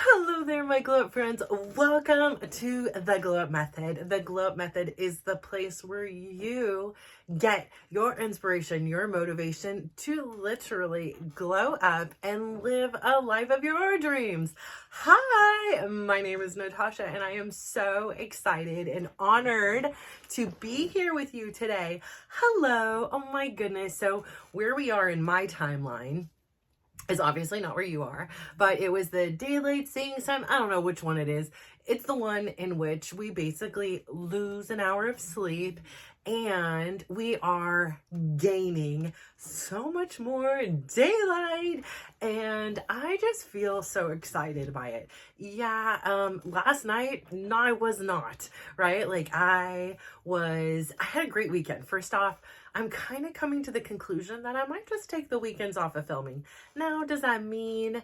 Hello there, my glow up friends. Welcome to the glow up method. The glow up method is the place where you get your inspiration, your motivation to literally glow up and live a life of your dreams. Hi, my name is Natasha, and I am so excited and honored to be here with you today. Hello. Oh my goodness. So, where we are in my timeline is obviously not where you are, but it was the daylight savings time. I don't know which one it is. It's the one in which we basically lose an hour of sleep and we are gaining so much more daylight, and I just feel so excited by it. Last night, no, I was not, right? I had a great weekend. First off, I'm kind of coming to the conclusion that I might just take the weekends off of filming. Now, does that mean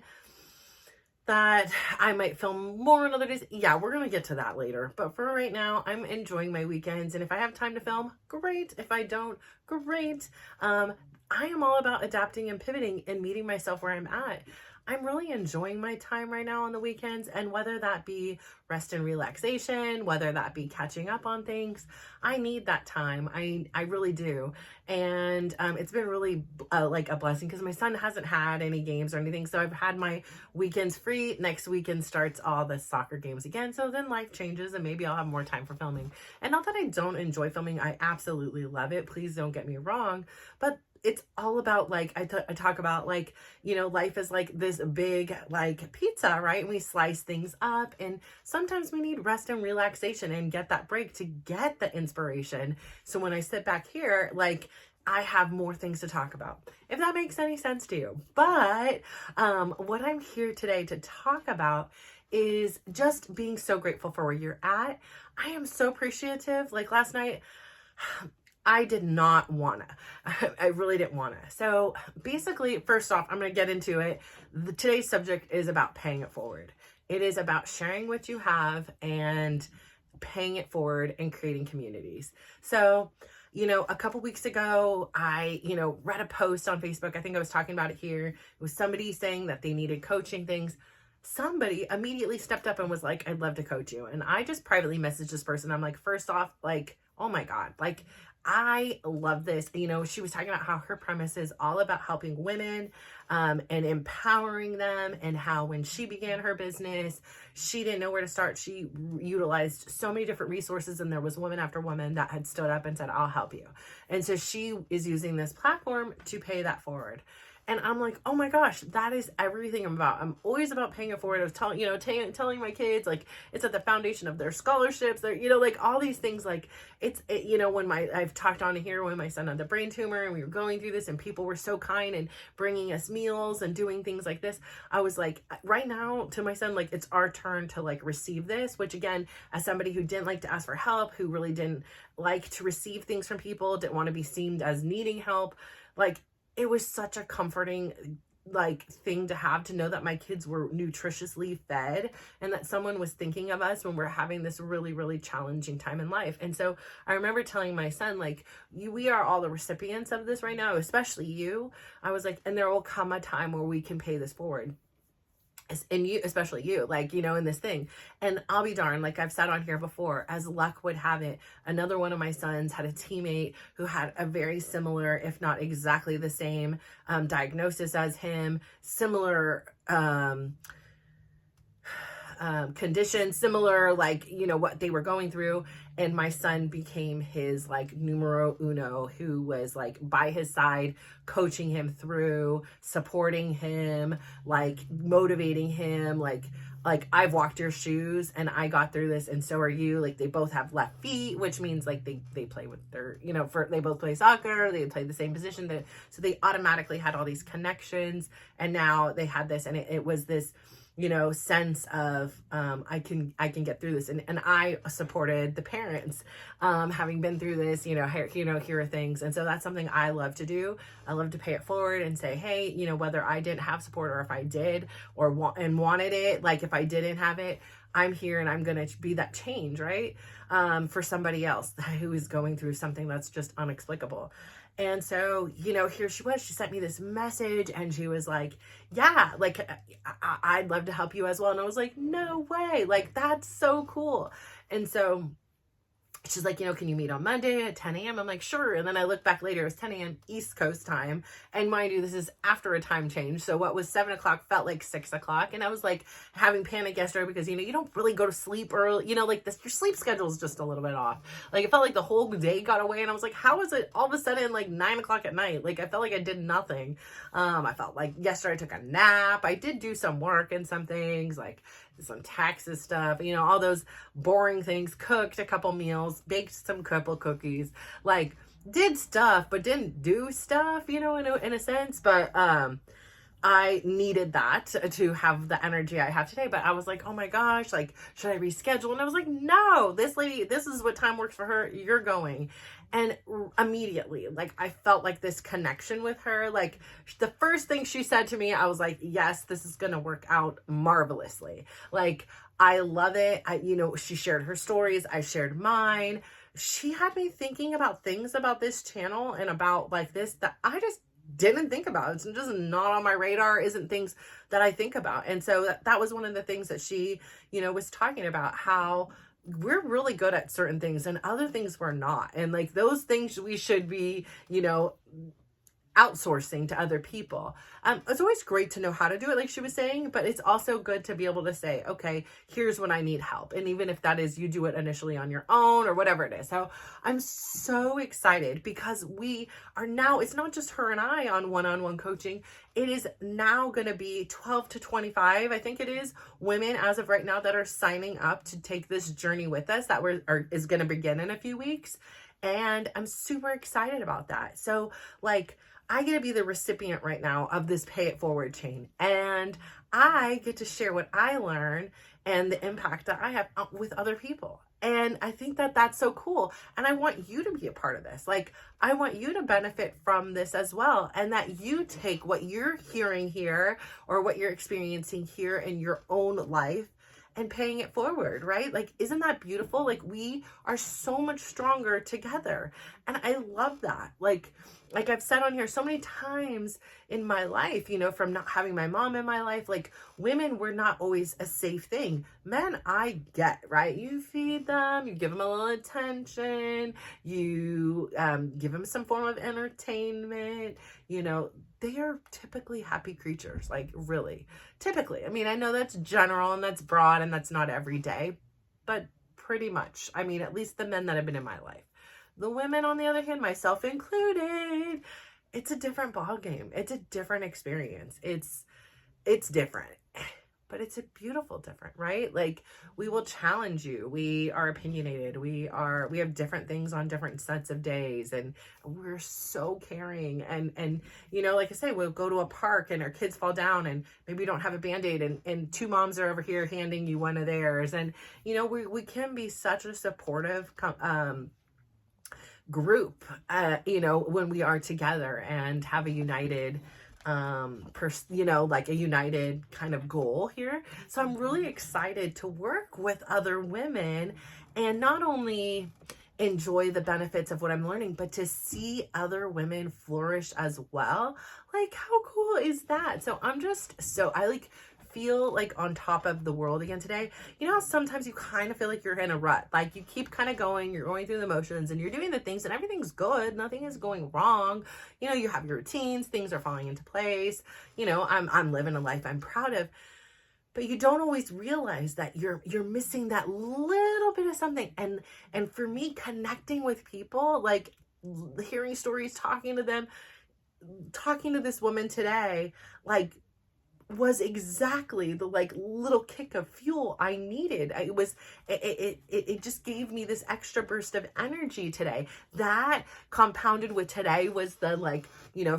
that I might film more on other days? Yeah, we're going to get to that later. But for right now, I'm enjoying my weekends. And if I have time to film, great. If I don't, great. I am all about adapting and pivoting and meeting myself where I'm at. I'm really enjoying my time right now on the weekends, and whether that be rest and relaxation, whether that be catching up on things, I need that time. I really do. And it's been really like a blessing because my son hasn't had any games or anything. So I've had my weekends free. Next weekend starts all the soccer games again. So then life changes and maybe I'll have more time for filming. And not that I don't enjoy filming. I absolutely love it. Please don't get me wrong. But it's all about, like, I talk about, like, life is like this big, like, pizza, right? And we slice things up, and sometimes we need rest and relaxation and get that break to get the inspiration. So when I sit back here, like, I have more things to talk about, if that makes any sense to you. But what I'm here today to talk about is just being so grateful for where you're at. I am so appreciative. Like last night, I did not want to. I really didn't want to. So basically, first off, I'm going to get into it. Today's subject is about paying it forward. It is about sharing what you have and paying it forward and creating communities. So, a couple weeks ago, I, read a post on Facebook. I think I was talking about it here. It was somebody saying that they needed coaching things. Somebody immediately stepped up and was like, I'd love to coach you. And I just privately messaged this person. I'm like, first off, like, oh my God, like, I love this. She was talking about how her premise is all about helping women and empowering them, and how when she began her business, she didn't know where to start. She utilized so many different resources, and there was woman after woman that had stood up and said, I'll help you. And so she is using this platform to pay that forward. And I'm like, oh my gosh, that is everything I'm about. I'm always about paying it forward. I was telling my kids, like, it's at the foundation of their scholarships. They're, like all these things, like when I've talked on here when my son had the brain tumor and we were going through this and people were so kind and bringing us meals and doing things like this. I was like, right now to my son, like, it's our turn to like receive this, which again, as somebody who didn't like to ask for help, who really didn't like to receive things from people, didn't want to be seen as needing help, like, it was such a comforting, like, thing to have, to know that my kids were nutritiously fed and that someone was thinking of us when we're having this really, really challenging time in life. And so I remember telling my son, like, we are all the recipients of this right now, especially you. I was like, and there will come a time where we can pay this forward. And you, especially you, like, in this thing. And I'll be darned, like I've said on here before, as luck would have it, another one of my sons had a teammate who had a very similar, if not exactly the same, diagnosis as him, similar condition, similar, like, what they were going through. And my son became his, like, numero uno, who was, like, by his side, coaching him through, supporting him, like, motivating him, like I've walked your shoes and I got through this, and so are you. Like, they both have left feet, which means, like, they play with their, they both play soccer, they play the same position, so they automatically had all these connections, and now they had this, and it was this, sense of, I can get through this. And I supported the parents, having been through this, here are things. And so that's something I love to do. I love to pay it forward and say, hey, whether I didn't have support or if I did or wanted it, like, if I didn't have it, I'm here and I'm going to be that change, right? For somebody else who is going through something that's just inexplicable. And so, here she was, she sent me this message and she was like, yeah, like, I'd love to help you as well. And I was like, no way. Like, that's so cool. And so she's like, can you meet on Monday at 10 a.m.? I'm like, sure. And then I look back later, it was 10 a.m. East Coast time. And mind you, this is after a time change. So what was 7 o'clock felt like 6 o'clock. And I was like having panic yesterday because, you don't really go to sleep early, like this, your sleep schedule is just a little bit off. Like it felt like the whole day got away. And I was like, how is it all of a sudden like 9 o'clock at night? Like I felt like I did nothing. I felt like yesterday I took a nap. I did do some work and some things like some taxes stuff, all those boring things, cooked a couple meals, baked some couple cookies, like did stuff, but didn't do stuff, in a sense. But, I needed that to have the energy I have today. But I was like, oh my gosh, like, should I reschedule? And I was like, no, this lady, this is what time works for her. You're going. And immediately, like, I felt like this connection with her. Like, the first thing she said to me, I was like, yes, this is going to work out marvelously. Like, I love it. She shared her stories. I shared mine. She had me thinking about things about this channel and about like this that I just didn't think about. It's just not on my radar, isn't things that I think about. And so that was one of the things that she, was talking about, how we're really good at certain things and other things we're not. And like those things we should be, outsourcing to other people. It's always great to know how to do it, like she was saying, but it's also good to be able to say, okay, here's when I need help. And even if that is you do it initially on your own or whatever it is. So I'm so excited because we are now, it's not just her and I on one-on-one coaching. It is now going to be 12 to 25, I think it is, women as of right now that are signing up to take this journey with us that is going to begin in a few weeks. And I'm super excited about that. So like, I get to be the recipient right now of this pay it forward chain. And I get to share what I learn and the impact that I have with other people. And I think that that's so cool. And I want you to be a part of this. Like, I want you to benefit from this as well. And that you take what you're hearing here or what you're experiencing here in your own life and paying it forward, right? Like, isn't that beautiful? Like, we are so much stronger together. And I love that. Like I've said on here so many times in my life, from not having my mom in my life, like women were not always a safe thing. Men, I get, right? You feed them, you give them a little attention, you give them some form of entertainment, they are typically happy creatures, like really, typically. I mean, I know that's general and that's broad and that's not every day, but pretty much. I mean, at least the men that have been in my life. The women, on the other hand, myself included, it's a different ballgame. It's a different experience. It's different, but it's a beautiful different, right? Like, we will challenge you. We are opinionated. We have different things on different sets of days, and we're so caring. And like I say, we'll go to a park and our kids fall down and maybe we don't have a Band-Aid and two moms are over here handing you one of theirs. And, we can be such a supportive, group, when we are together and have a united, like a united kind of goal here. So I'm really excited to work with other women and not only enjoy the benefits of what I'm learning, but to see other women flourish as well. Like, how cool is that? So I feel like on top of the world again today. How sometimes you kind of feel like you're in a rut, like you keep kind of going, you're going through the motions and you're doing the things and everything's good, nothing is going wrong, you have your routines, things are falling into place, I'm living a life I'm proud of, but you don't always realize that you're missing that little bit of something. And for me, connecting with people, like hearing stories, talking to them, talking to this woman today, like, was exactly the like little kick of fuel I needed. It just gave me this extra burst of energy today. That compounded with today was the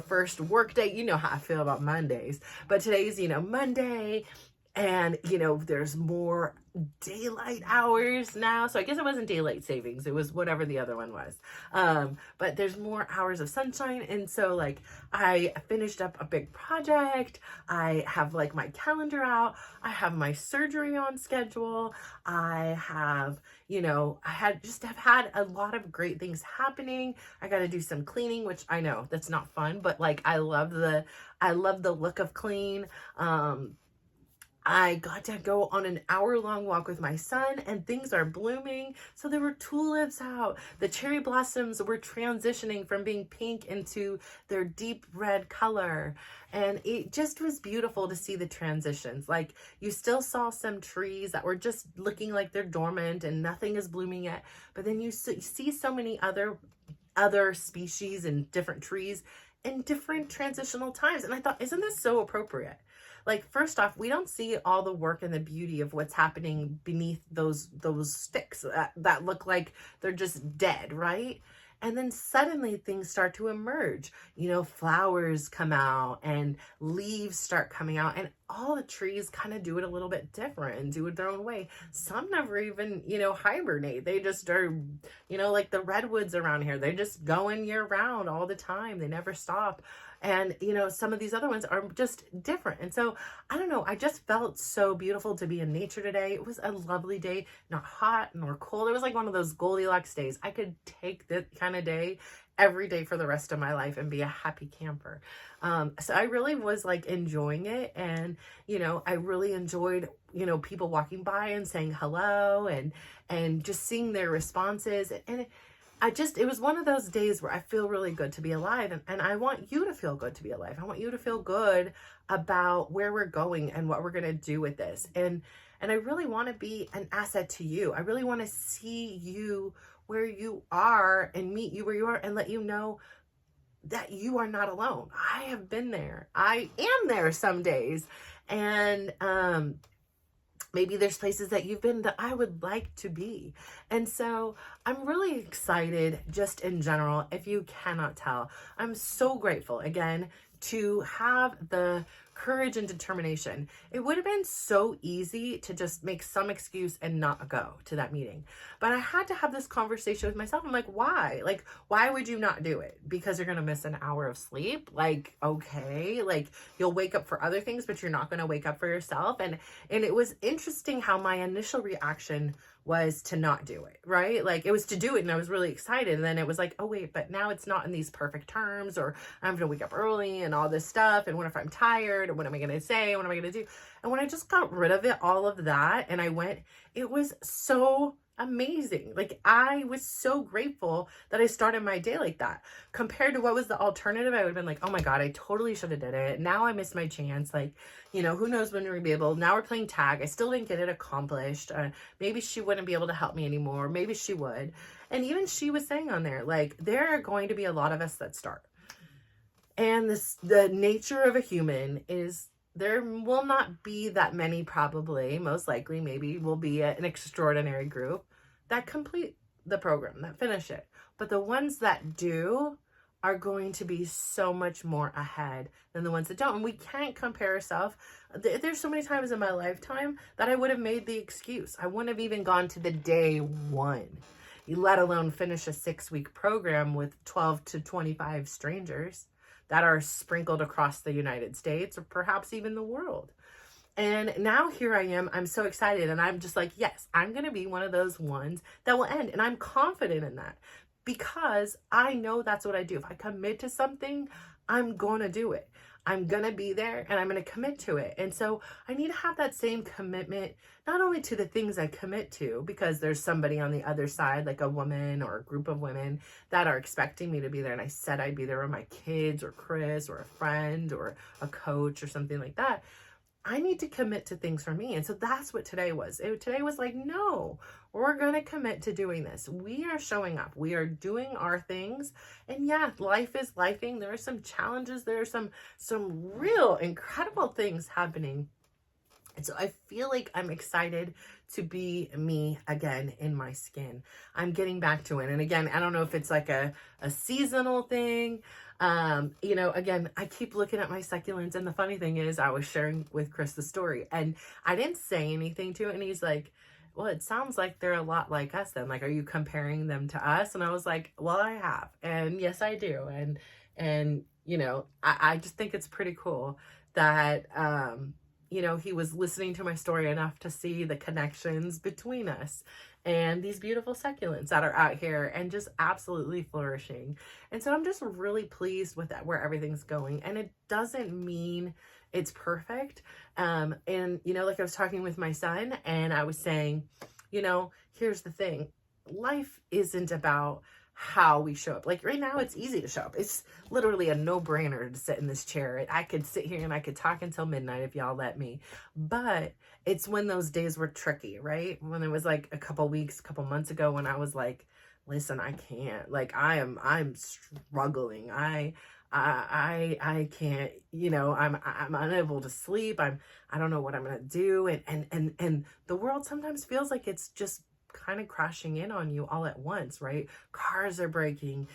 first work day. You know how I feel about Mondays, but today's, Monday. And, you know, there's more daylight hours now. So I guess it wasn't daylight savings. It was whatever the other one was. But there's more hours of sunshine. And so like I finished up a big project. I have like my calendar out. I have my surgery on schedule. I have, you know, have had a lot of great things happening. I got to do some cleaning, which I know that's not fun, but like I love the look of clean. I got to go on an hour-long walk with my son, and things are blooming. So there were tulips out. The cherry blossoms were transitioning from being pink into their deep red color. And it just was beautiful to see the transitions. Like, you still saw some trees that were just looking like they're dormant and nothing is blooming yet. But then you see so many other species and different trees in different transitional times. And I thought, isn't this so appropriate? Like, first off, we don't see all the work and the beauty of what's happening beneath those sticks that look like they're just dead, right? And then suddenly things start to emerge. You know, flowers come out and leaves start coming out, and all the trees kind of do it a little bit different and do it their own way. Some never even, you know, hibernate. They just are, you know, like the redwoods around here. They're just going year round all the time. They never stop. And, you know, some of these other ones are just different. And so, I don't know, I just felt so beautiful to be in nature today. It was a lovely day, not hot nor cold. It was like one of those Goldilocks days. I could take that kind of day every day for the rest of my life and be a happy camper. So I really was like enjoying it. And, you know, I really enjoyed, you know, people walking by and saying hello and just seeing their responses. And it was one of those days where I feel really good to be alive. And I want you to feel good to be alive. I want you to feel good about where we're going and what we're going to do with this. And I really want to be an asset to you. I really want to see you where you are and meet you where you are and let you know that you are not alone. I have been there. I am there some days. And, maybe there's places that you've been that I would like to be. And so I'm really excited just in general. If you cannot tell, I'm so grateful again to have the courage and determination. It would have been so easy to just make some excuse and not go to that meeting. But I had to have this conversation with myself. I'm like, why? Like, why would you not do it? Because you're going to miss an hour of sleep? Like, okay, like you'll wake up for other things, but you're not going to wake up for yourself. And it was interesting how my initial reaction was to not do it, right? Like it was to do it and I was really excited. And then it was like, oh wait, but now it's not in these perfect terms, or I'm going to wake up early and all this stuff. And what if I'm tired? And what am I going to say? What am I going to do? And when I just got rid of it, all of that, and I went, it was so amazing. Like I was so grateful that I started my day like that. Compared to what was the alternative, I would have been like, oh my God, I totally should have did it. Now I missed my chance. Like, you know, who knows when we're gonna be able. Now we're playing tag. I still didn't get it accomplished. Maybe she wouldn't be able to help me anymore. Maybe she would. And even she was saying on there, like, there are going to be a lot of us that start. And the nature of a human is there will not be that many, probably, most likely, maybe will be an extraordinary group that complete the program, that finish it. But the ones that do are going to be so much more ahead than the ones that don't. And we can't compare ourselves. There's so many times in my lifetime that I would have made the excuse. I wouldn't have even gone to the day one, let alone finish a 6-week program with 12 to 25 strangers that are sprinkled across the United States or perhaps even the world. And now here I am, I'm so excited. And I'm just like, yes, I'm going to be one of those ones that will end. And I'm confident in that because I know that's what I do. If I commit to something, I'm going to do it. I'm going to be there and I'm going to commit to it. And so I need to have that same commitment, not only to the things I commit to, because there's somebody on the other side, like a woman or a group of women that are expecting me to be there. And I said I'd be there with my kids or Chris or a friend or a coach or something like that. I need to commit to things for me. And so that's what today was. Today was like, no, we're going to commit to doing this. We are showing up. We are doing our things. And yeah, life is lifing. There are some challenges. There are some real incredible things happening And so I feel like I'm excited to be me again in my skin. I'm getting back to it. And again, I don't know if it's like a seasonal thing. Again, I keep looking at my succulents. And the funny thing is, I was sharing with Chris the story and I didn't say anything to it. And he's like, well, it sounds like they're a lot like us then. Like, are you comparing them to us? And I was like, well, I have. And yes, I do. I just think it's pretty cool that, he was listening to my story enough to see the connections between us and these beautiful succulents that are out here and just absolutely flourishing. And so I'm just really pleased with that, where everything's going. And it doesn't mean it's perfect. Like I was talking with my son and I was saying, here's the thing. Life isn't about how we show up. Like right now, it's easy to show up. It's literally a no-brainer to sit in this chair. I could sit here and I could talk until midnight if y'all let me. But it's when those days were tricky, right? When it was like a couple months ago when I was like, listen, I can't. Like I'm struggling. I can't, I'm unable to sleep. I don't know what I'm gonna do. And the world sometimes feels like it's just kind of crashing in on you all at once, right? Cars are breaking,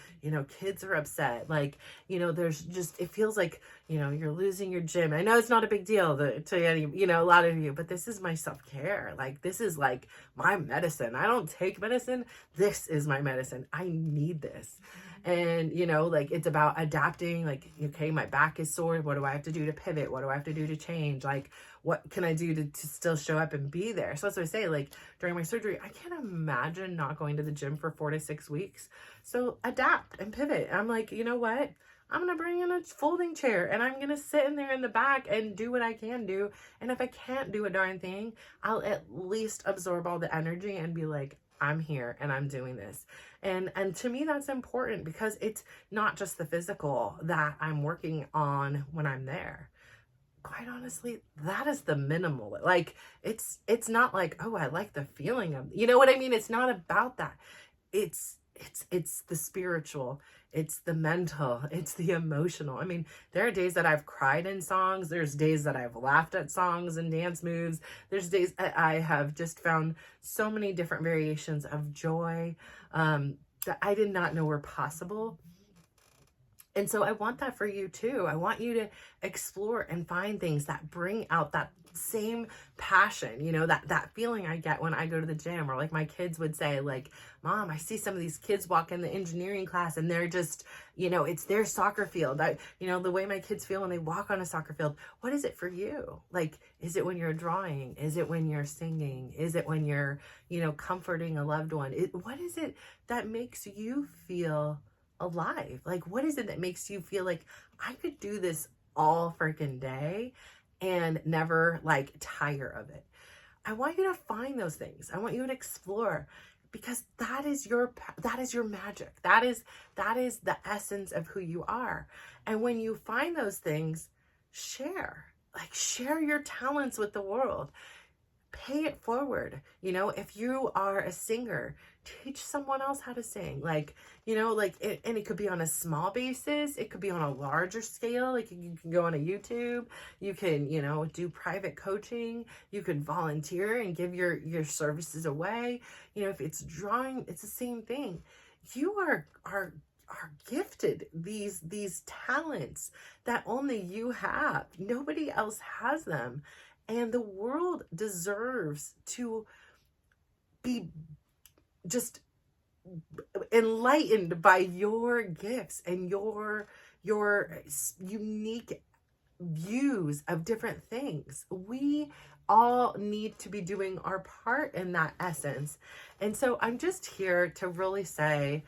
kids are upset. Like, there's just, it feels like, you're losing your gym. I know it's not a big deal to any, a lot of you, but this is my self-care. Like, this is like my medicine. I don't take medicine. This is my medicine. I need this. And, it's about adapting. Like, okay, my back is sore. What do I have to do to pivot? What do I have to do to change? Like, what can I do to still show up and be there? So that's what I say, like during my surgery, I can't imagine not going to the gym for 4 to 6 weeks. So adapt and pivot. I'm like, you know what? I'm going to bring in a folding chair and I'm going to sit in there in the back and do what I can do. And if I can't do a darn thing, I'll at least absorb all the energy and be like, I'm here and I'm doing this. And to me, that's important because it's not just the physical that I'm working on when I'm there. Quite honestly, that is the minimal. Like, it's not like, oh, I like the feeling of, you know what I mean? It's not about that. It's the spiritual, it's the mental, it's the emotional. I mean, there are days that I've cried in songs. There's days that I've laughed at songs and dance moves. There's days that I have just found so many different variations of joy that I did not know were possible. And so I want that for you too. I want you to explore and find things that bring out that same passion, that feeling I get when I go to the gym, or like my kids would say, like, Mom, I see some of these kids walk in the engineering class and they're just, it's their soccer field. The way my kids feel when they walk on a soccer field. What is it for you? Like, is it when you're drawing? Is it when you're singing? Is it when you're, comforting a loved one? What is it that makes you feel alive? Like, what is it that makes you feel like I could do this all freaking day and never like tire of it? I want you to find those things. I want you to explore, because that is your magic. That is the essence of who you are. And when you find those things, share your talents with the world. Pay it forward. If you are a singer, teach someone else how to sing. And it could be on a small basis. It could be on a larger scale. Like, you can go on a YouTube. You can, do private coaching. You could volunteer and give your services away. If it's drawing, it's the same thing. You are gifted these talents that only you have. Nobody else has them. And the world deserves to be just enlightened by your gifts and your unique views of different things. We all need to be doing our part in that essence. And so I'm just here to really say,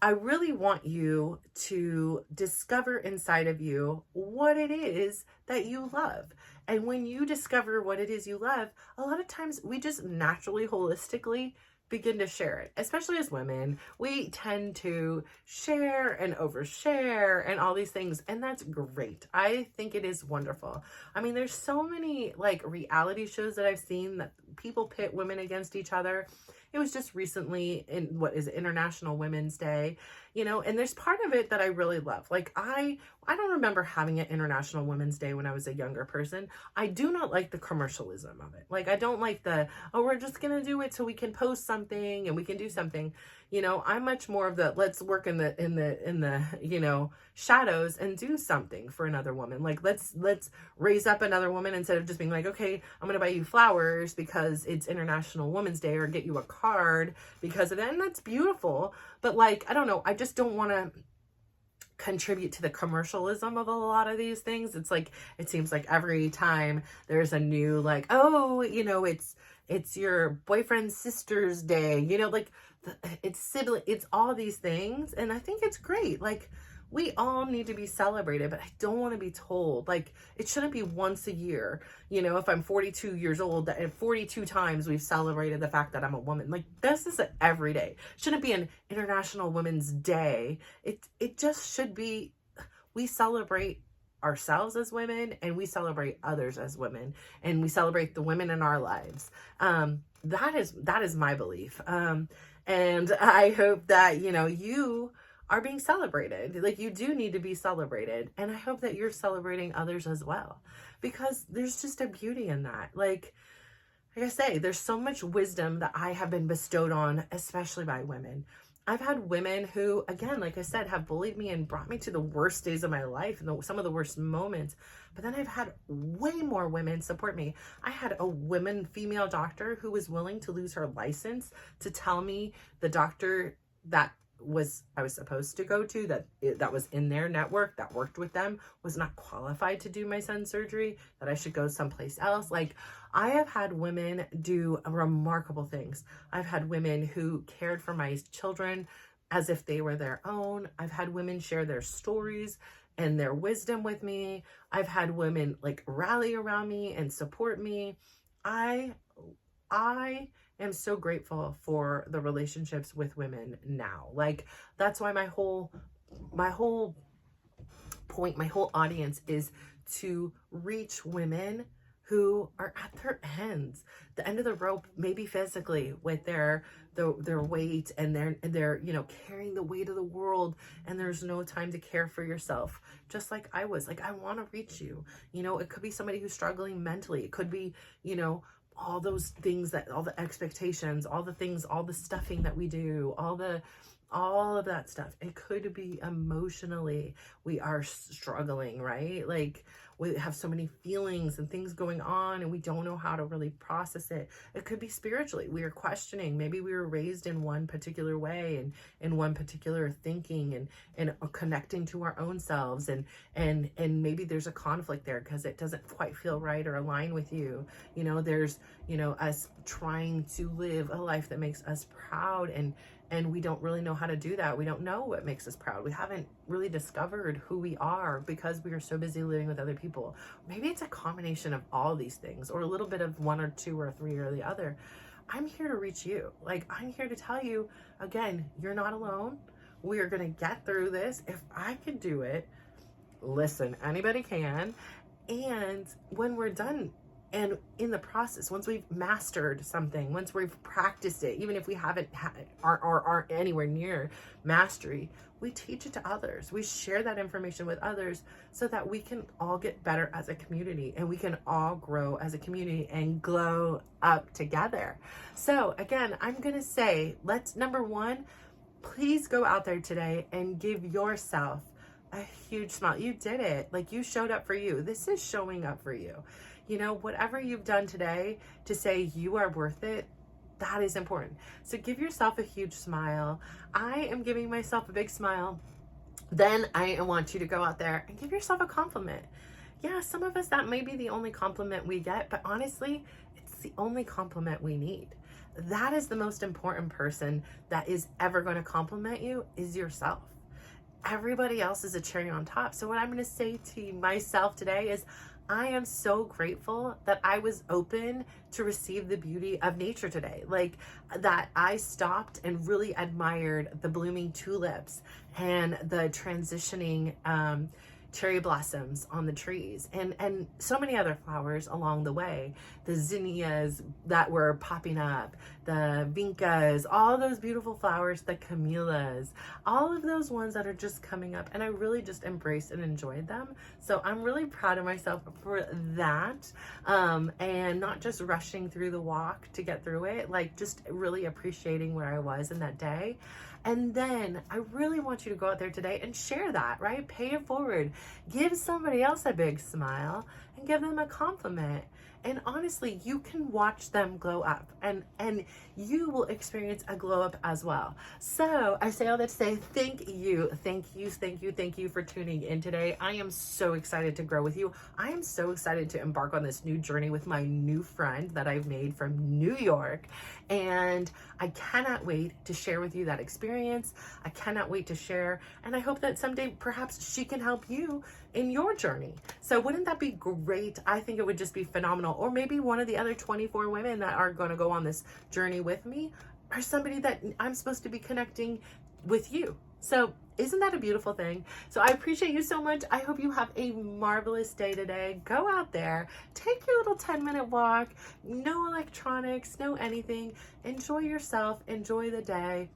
I really want you to discover inside of you what it is that you love. And when you discover what it is you love, a lot of times we just naturally, holistically begin to share it. Especially as women, we tend to share and overshare and all these things. And that's great. I think it is wonderful. I mean, there's so many like reality shows that I've seen that people pit women against each other. It was just recently in what is International Women's Day, and there's part of it that I really love. Like I don't remember having an International Women's Day when I was a younger person. I do not like the commercialism of it. Like I don't like we're just going to do it so we can post something and we can do something. I'm much more of the let's work in the shadows and do something for another woman. Like let's raise up another woman instead of just being like, okay, I'm going to buy you flowers because it's International Women's Day, or get you a card because of that. And that's beautiful. But like, I don't know. I just don't want to contribute to the commercialism of a lot of these things. It's like, it seems like every time there's a new, like, oh, it's your boyfriend's sister's day, like it's sibling, it's all these things. And I think it's great. Like we all need to be celebrated, but I don't want to be told, like, it shouldn't be once a year. If I'm 42 years old, that 42 times we've celebrated the fact that I'm a woman. Like this is every day. Shouldn't be an International Women's Day. It just should be, we celebrate ourselves as women and we celebrate others as women and we celebrate the women in our lives. That is my belief. And I hope that, you are being celebrated. Like you do need to be celebrated. And I hope that you're celebrating others as well, because there's just a beauty in that. Like I say, there's so much wisdom that I have been bestowed on, especially by women. I've had women who, again, like I said, have bullied me and brought me to the worst days of my life and some of the worst moments. But then I've had way more women support me. I had a female doctor who was willing to lose her license to tell me the doctor that I was supposed to go to, that was in their network, that worked with them, was not qualified to do my son's surgery, that I should go someplace else. Like I have had women do remarkable things. I've had women who cared for my children as if they were their own. I've had women share their stories and their wisdom with me. I've had women like rally around me and support me. I am so grateful for the relationships with women now. Like that's why my whole point, my whole audience is to reach women who are at their ends, the end of the rope, maybe physically with their weight and they're carrying the weight of the world, and there's no time to care for yourself. Just like I was, like I want to reach you. It could be somebody who's struggling mentally. It could be, all those things, that all the expectations, all the things, all the stuffing that we do, all of that stuff. It could be emotionally we are struggling, right? Like we have so many feelings and things going on and we don't know how to really process it. It could be spiritually. We are questioning. Maybe we were raised in one particular way and in one particular thinking and connecting to our own selves. And maybe there's a conflict there because it doesn't quite feel right or align with you. There's, us trying to live a life that makes us proud, and we don't really know how to do that. We don't know what makes us proud. We haven't really discovered who we are because we are so busy living with other people. Maybe it's a combination of all these things, or a little bit of one or two or three or the other. I'm here to reach you. Like I'm here to tell you, again, you're not alone. We are going to get through this. If I could do it, listen, anybody can. And when we're done, and in the process, once we've mastered something, once we've practiced it, even if we haven't aren't anywhere near mastery, we teach it to others. We share that information with others so that we can all get better as a community, and we can all grow as a community and glow up together. So again, I'm going to say, number one, please go out there today and give yourself a huge smile. You did it. Like you showed up for you. This is showing up for you. Whatever you've done today to say you are worth it, that is important. So give yourself a huge smile. I am giving myself a big smile. Then I want you to go out there and give yourself a compliment. Yeah, some of us, that may be the only compliment we get, but honestly, it's the only compliment we need. That is the most important person that is ever going to compliment you, is yourself. Everybody else is a cherry on top. So what I'm going to say to myself today is, I am so grateful that I was open to receive the beauty of nature today. Like that I stopped and really admired the blooming tulips and the transitioning cherry blossoms on the trees, and so many other flowers along the way. The zinnias that were popping up, the vincas, all those beautiful flowers, the camellias, all of those ones that are just coming up, and I really just embraced and enjoyed them. So I'm really proud of myself for that, and not just rushing through the walk to get through it, like just really appreciating where I was in that day. And then I really want you to go out there today and share that, right? Pay it forward. Give somebody else a big smile and give them a compliment. And honestly, you can watch them glow up, and you will experience a glow up as well. So I say all that to say thank you for tuning in today. I am so excited to grow with you. I am so excited to embark on this new journey with my new friend that I've made from New York. And I cannot wait to share with you that experience. I cannot wait to share. And I hope that someday perhaps she can help you in your journey. So wouldn't that be great? I think it would just be phenomenal. Or maybe one of the other 24 women that are going to go on this journey with me are somebody that I'm supposed to be connecting with you. So isn't that a beautiful thing? So I appreciate you so much. I hope you have a marvelous day today. Go out there, take your little 10-minute walk, no electronics, no anything. Enjoy yourself, enjoy the day.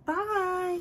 Bye.